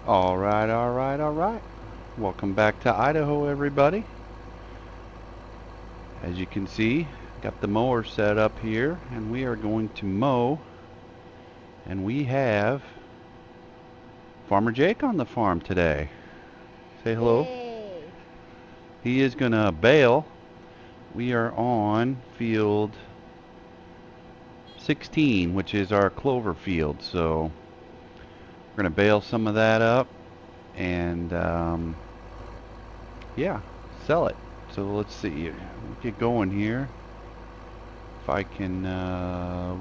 All right, all right, all right. Welcome back to Idaho, everybody. As you can see, got the mower set up here, and we are going to mow. And we have Farmer Jake on the farm today. Say hello. Yay! He is gonna bale. We are on field 16, which is our clover field. So we're gonna bale some of that up, and yeah, sell it. So let's see. Get going here. If I can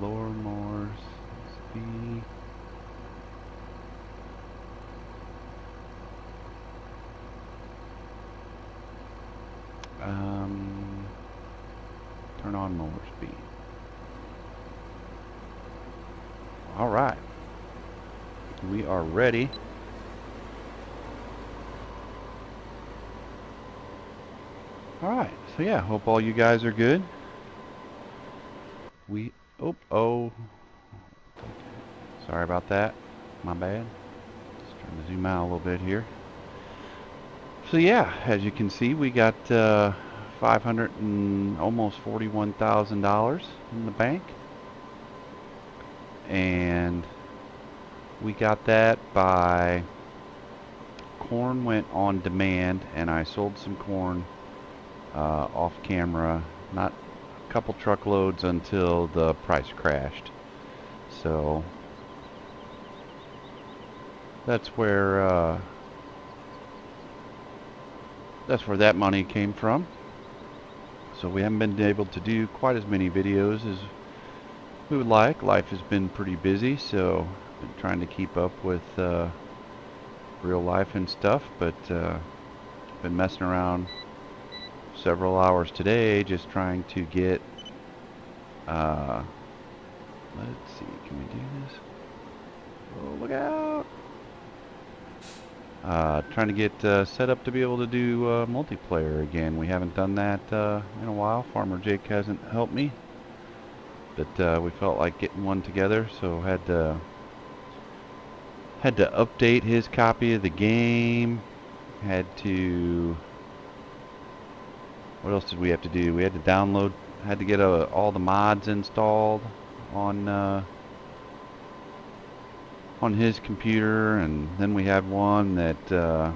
lower more speed. Um, Turn on mower speed. All right, we are ready. All right, so yeah, hope all you guys are good. We oh, sorry about that. My bad. Just trying to zoom out a little bit here. So yeah, as you can see, we got 500 and almost $41,000 in the bank, and we got that by corn went on demand, and I sold some corn off camera, not a couple truckloads until the price crashed. So that's where uh, that's where that money came from. So we haven't been able to do quite as many videos as we would like. Life has been pretty busy, so been trying to keep up with real life and stuff, but been messing around several hours today just trying to get uh, let's see, can we do this? Oh, look out! Trying to get set up to be able to do multiplayer again. We haven't done that in a while. Farmer Jake hasn't helped me, but we felt like getting one together, so had to update his copy of the game. Had to, what else did we have to do? We had to download, had to get all the mods installed on on his computer, and then we had one that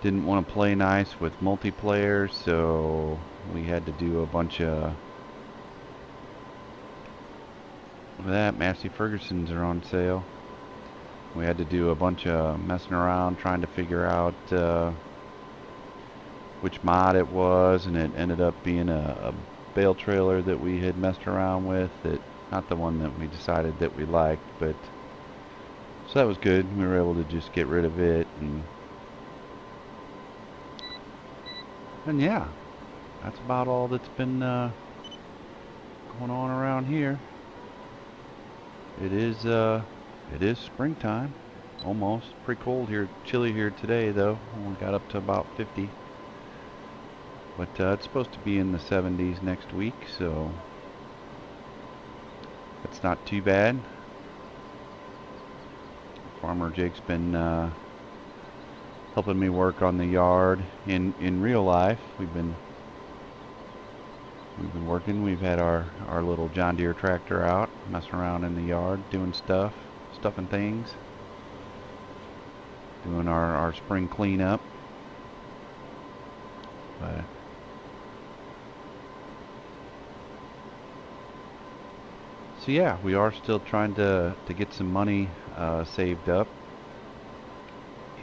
didn't want to play nice with multiplayer, so we had to do a bunch of that. Massey Ferguson's are on sale. We had to do a bunch of messing around trying to figure out which mod it was, and it ended up being a Bale trailer that we had messed around with. That not the one that we decided that we liked, but so that was good. We were able to just get rid of it, and yeah, that's about all that's been going on around here. It is springtime, almost. Pretty cold here, chilly here today though. Only got up to about 50, but it's supposed to be in the 70s next week, so that's not too bad. Farmer Jake's been helping me work on the yard in real life. We've been working. We've had our little John Deere tractor out, messing around in the yard, doing stuffing things, doing our spring cleanup. But so yeah, we are still trying to get some money saved up.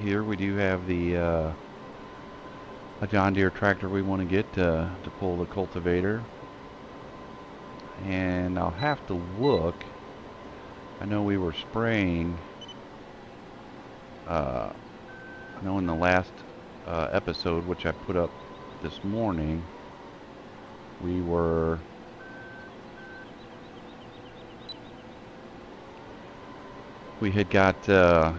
Here we do have the a John Deere tractor we want to get to pull the cultivator, and I'll have to look. I know we were spraying. I know in the last episode, which I put up this morning, we were we had got our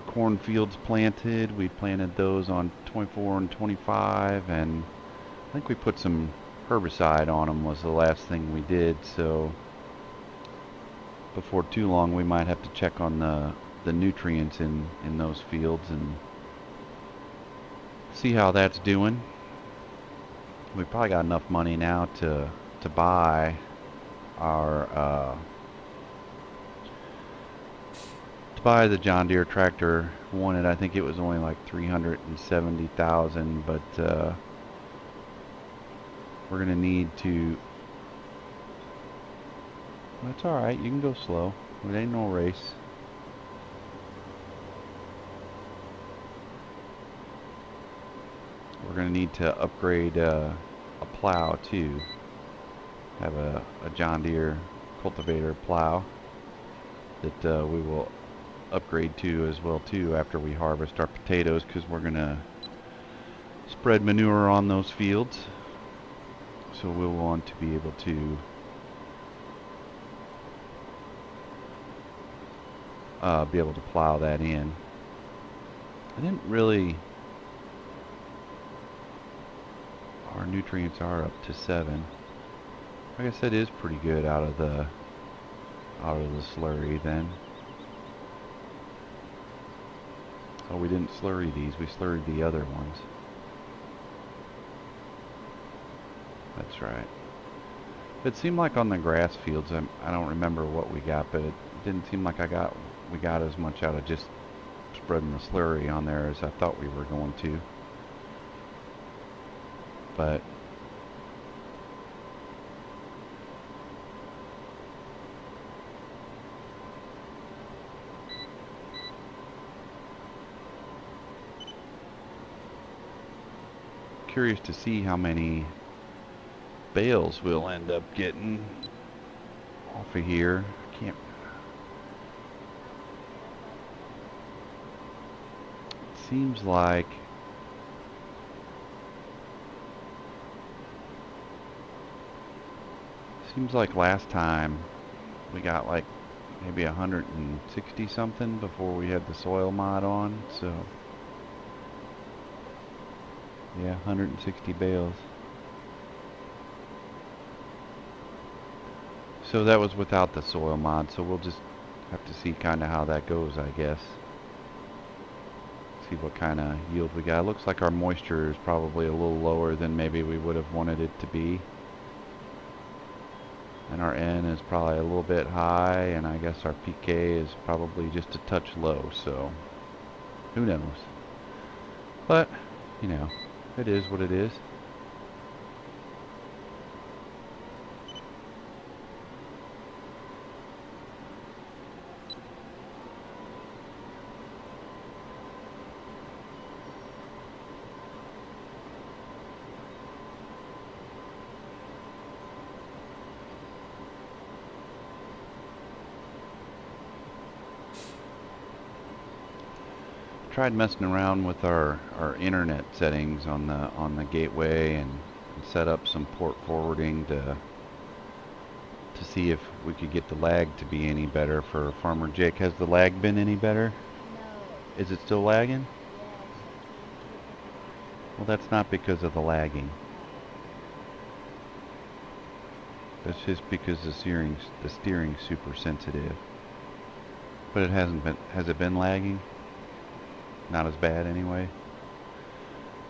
cornfields planted. We planted those on 24 and 25, and I think we put some herbicide on them was the last thing we did. So before too long we might have to check on the nutrients in those fields and see how that's doing. We probably got enough money now to buy our to buy the John Deere tractor. Wanted, I think it was only like 370,000, but we're gonna need to. That's all right. You can go slow. It ain't no race. We're going to need to upgrade a plow too. Have a John Deere cultivator plow that we will upgrade to as well too after we harvest our potatoes, because we're going to spread manure on those fields. So we'll want to be able to plow that in. I didn't really. Our nutrients are up to 7. I guess that is pretty good out of the slurry then. Oh, we didn't slurry these. We slurried the other ones. That's right. It seemed like on the grass fields, I don't remember what we got, but it didn't seem like we got as much out of just spreading the slurry on there as I thought we were going to. But curious to see how many bales we'll end up getting off of here. Can't. It seems like last time we got like maybe 160 something before we had the soil mod on, so yeah, 160 bales. So that was without the soil mod, so we'll just have to see kind of how that goes, I guess. See what kind of yield we got. It looks like our moisture is probably a little lower than maybe we would have wanted it to be. And our N is probably a little bit high, and I guess our PK is probably just a touch low, so who knows. But, you know, it is what it is. Tried messing around with our internet settings on the gateway and set up some port forwarding to see if we could get the lag to be any better for Farmer Jake. Has the lag been any better? No. Is it still lagging? Yeah. Well, that's not because of the lagging. That's just because the steering's super sensitive. But it hasn't been. Has it been lagging? Not as bad anyway.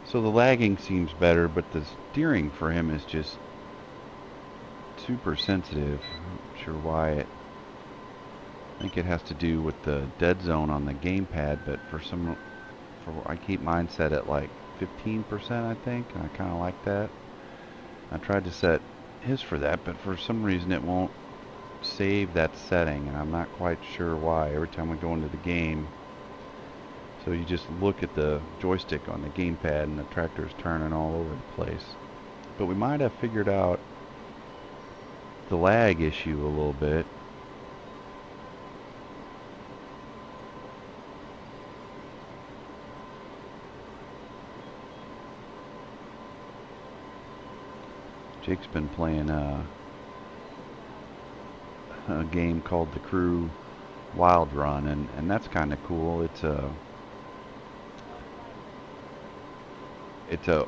So the lagging seems better, but the steering for him is just super sensitive. I'm not sure why. I think it has to do with the dead zone on the gamepad, but I keep mine set at like 15%, I think, and I kind of like that. I tried to set his for that, but for some reason it won't save that setting, and I'm not quite sure why. Every time we go into the game, so you just look at the joystick on the gamepad and the tractor's turning all over the place. But we might have figured out the lag issue a little bit. Jake's been playing a game called The Crew Wild Run, and that's kind of cool. It's a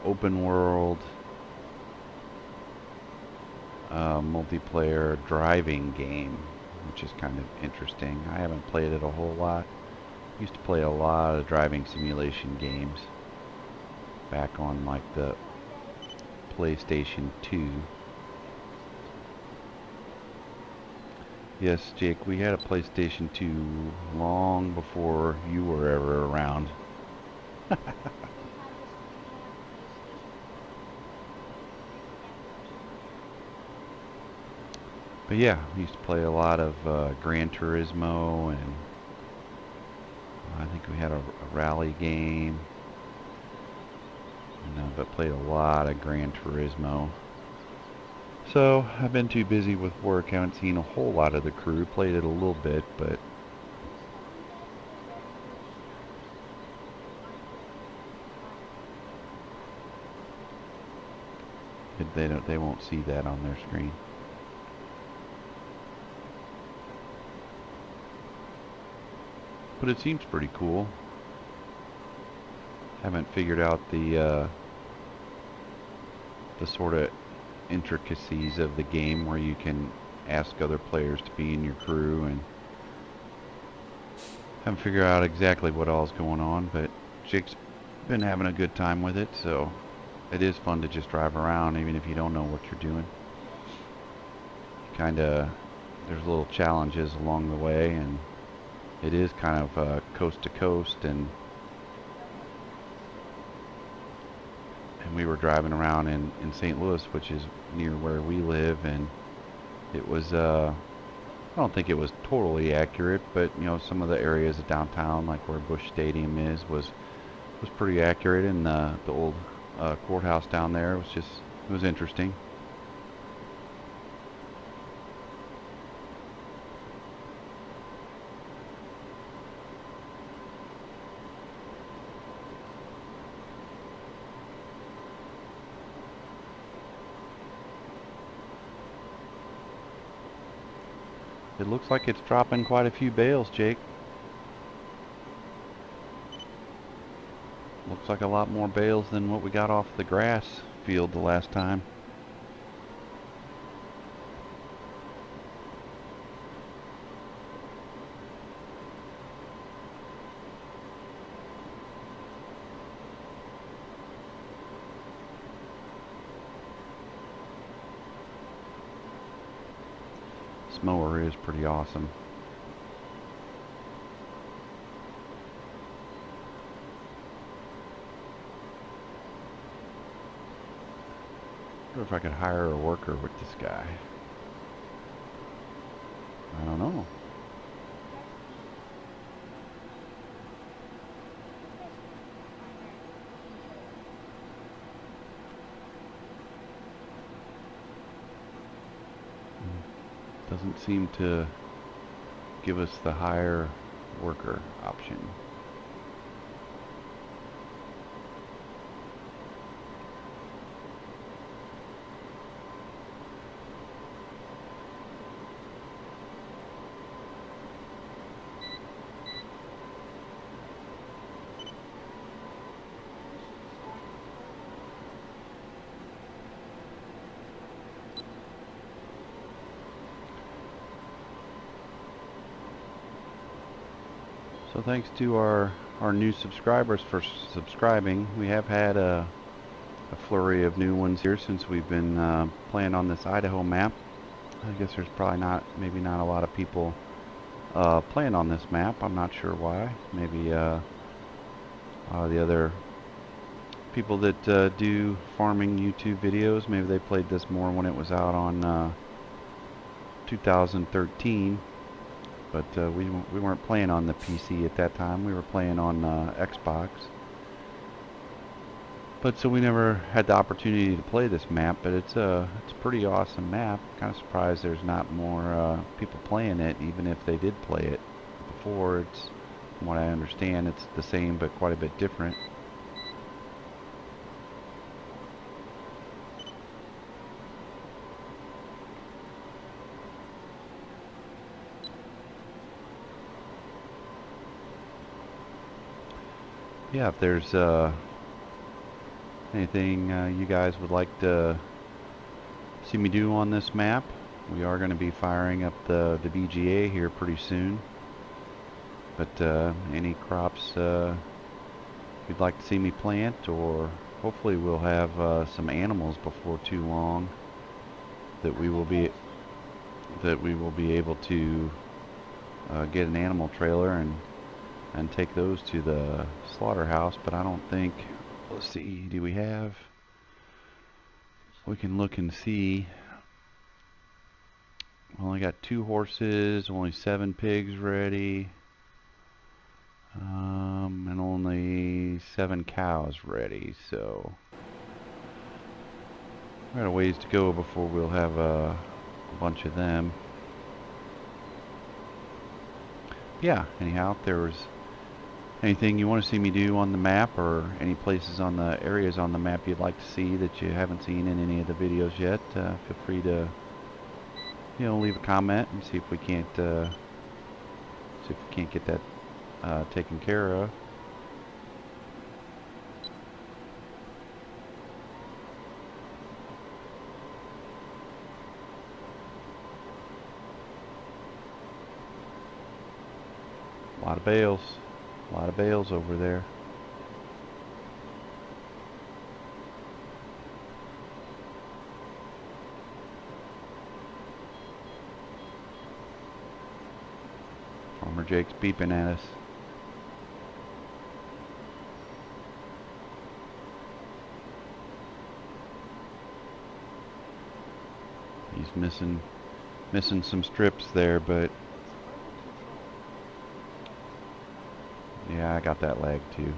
open world multiplayer driving game. which is kind of interesting. I haven't played it a whole lot. Used to play a lot of driving simulation games back on like the PlayStation 2. Yes, Jake, we had a PlayStation 2 long before you were ever around. But yeah, we used to play a lot of Gran Turismo, and I think we had a rally game. But played a lot of Gran Turismo. So I've been too busy with work, haven't seen a whole lot of the crew. Played it a little bit, but they won't see that on their screen. But it seems pretty cool. Haven't figured out the sort of intricacies of the game where you can ask other players to be in your crew, and haven't figured out exactly what all's going on, but Jake's been having a good time with it, so it is fun to just drive around even if you don't know what you're doing. There's little challenges along the way, and it is kind of coast to coast, and we were driving around in St. Louis, which is near where we live, and it was I don't think it was totally accurate, but you know, some of the areas of downtown, like where Busch Stadium is, was pretty accurate, and the old courthouse down there it was interesting. It looks like it's dropping quite a few bales, Jake. Looks like a lot more bales than what we got off the grass field the last time. This mower is pretty awesome. I wonder if I could hire a worker with this guy. I don't know. Doesn't seem to give us the hire worker option. So thanks to our new subscribers for subscribing. We have had a flurry of new ones here since we've been playing on this Idaho map. I guess there's probably maybe not a lot of people playing on this map. I'm not sure why. Maybe the other people that do farming YouTube videos, maybe they played this more when it was out on 2013. But we weren't playing on the PC at that time. We were playing on Xbox. But so we never had the opportunity to play this map. But it's a pretty awesome map. Kind of surprised there's not more people playing it, even if they did play it before. It's, from what I understand, it's the same but quite a bit different. Yeah, if there's anything you guys would like to see me do on this map, We are going to be firing up the BGA here pretty soon. But any crops you'd like to see me plant, or hopefully we'll have some animals before too long that we will be able to get an animal trailer and take those to the slaughterhouse. But I don't think, let's see, do we have, we can look and see. Only got 2 horses, only 7 pigs ready, and only 7 cows ready, so we got a ways to go before we'll have a bunch of them. Yeah, anyhow, if there was anything you want to see me do on the map, or any places on the areas on the map you'd like to see that you haven't seen in any of the videos yet, feel free to, you know, leave a comment and see if we can't get that taken care of. A lot of bales. A lot of bales over there. Farmer Jake's beeping at us. He's missing some strips there, but yeah, I got that lag too.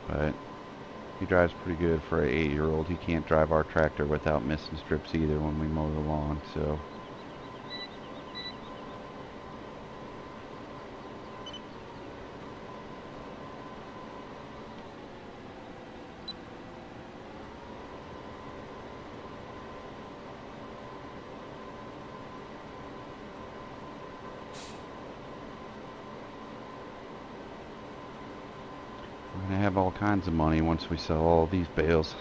But he drives pretty good for an 8-year-old. He can't drive our tractor without missing strips either when we mow the lawn, so. We're going to have all kinds of money once we sell all these bales.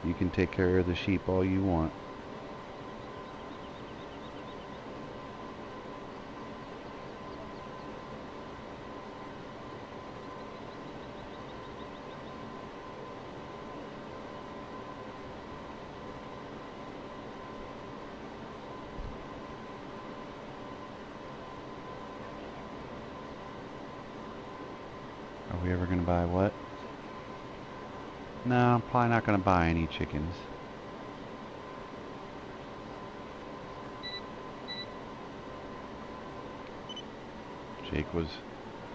You can take care of the sheep all you want. Are we ever going to buy what? No, I'm probably not going to buy any chickens.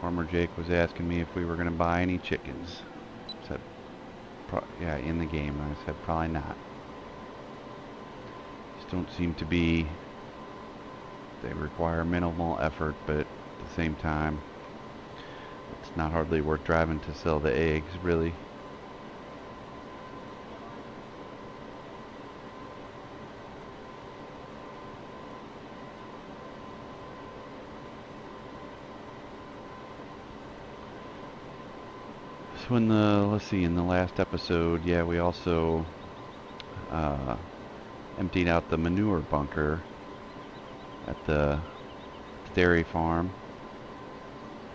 Farmer Jake was asking me if we were going to buy any chickens. I said, yeah, in the game. I said, probably not. Just don't seem to be, they require minimal effort, but at the same time, it's not hardly worth driving to sell the eggs, really. So let's see, in the last episode, yeah, we also emptied out the manure bunker at the dairy farm.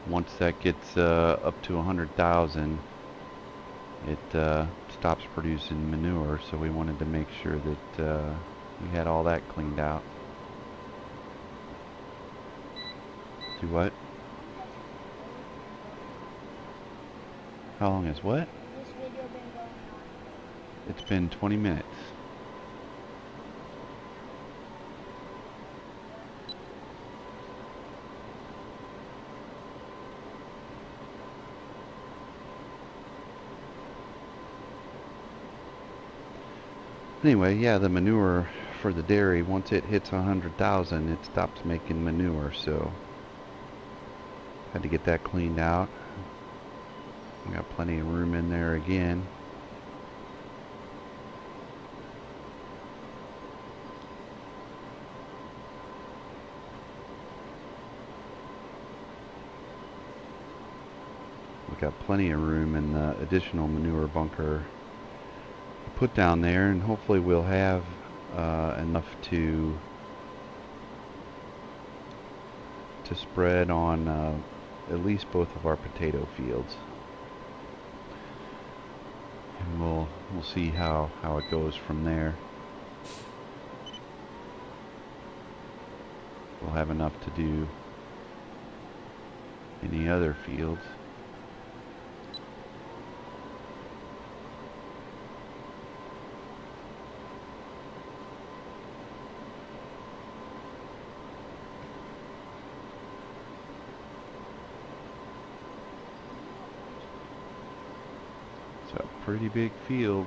Once that gets up to 100,000, it stops producing manure, so we wanted to make sure that we had all that cleaned out. Do what? How long is what? This video been going on? It's been 20 minutes. Anyway, yeah, the manure for the dairy, once it hits 100,000, it stops making manure, so had to get that cleaned out. We got plenty of room in there again. got plenty of room in the additional manure bunker to put down there, and hopefully we'll have enough to spread on at least both of our potato fields. And we'll see how it goes from there. We'll have enough to do any other fields. It's a pretty big field.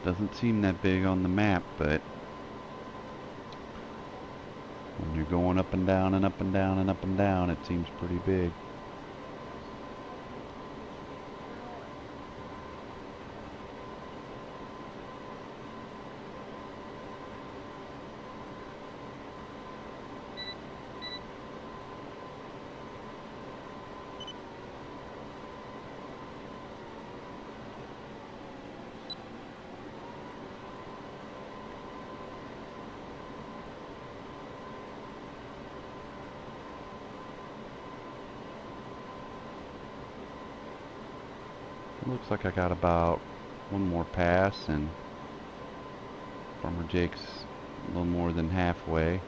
Doesn't seem that big on the map, but when you're going up and down and up and down and up and down, it seems pretty big. Looks like I got about one more pass, and Farmer Jake's a little more than halfway.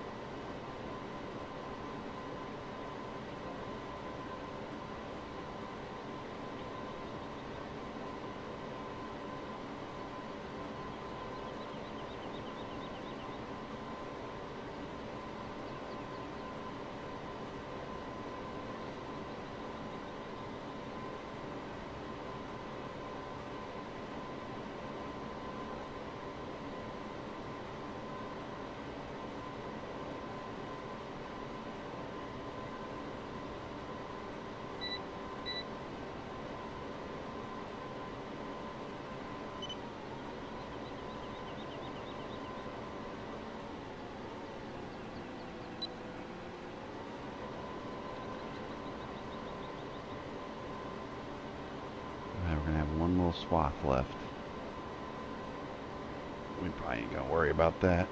We're gonna have one little swath left. We probably ain't gonna worry about that.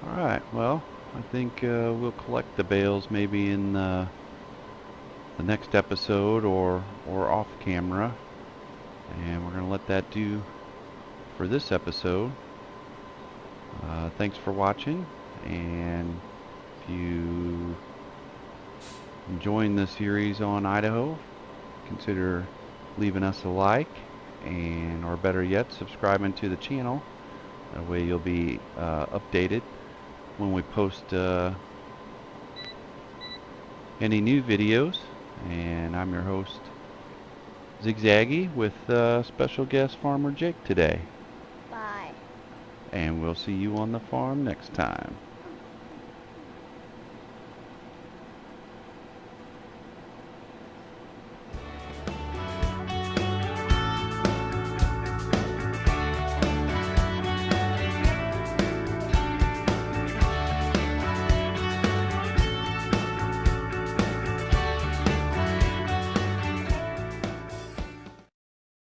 Alright, well, I think we'll collect the bales maybe in the next episode or off camera. And we're gonna let that do for this episode. Thanks for watching, and if you enjoying the series on Idaho, consider leaving us a like, and or better yet, subscribing to the channel. That way you'll be updated when we post any new videos. And I'm your host, Zigzaggy, with special guest Farmer Jake today. Bye. And we'll see you on the farm next time.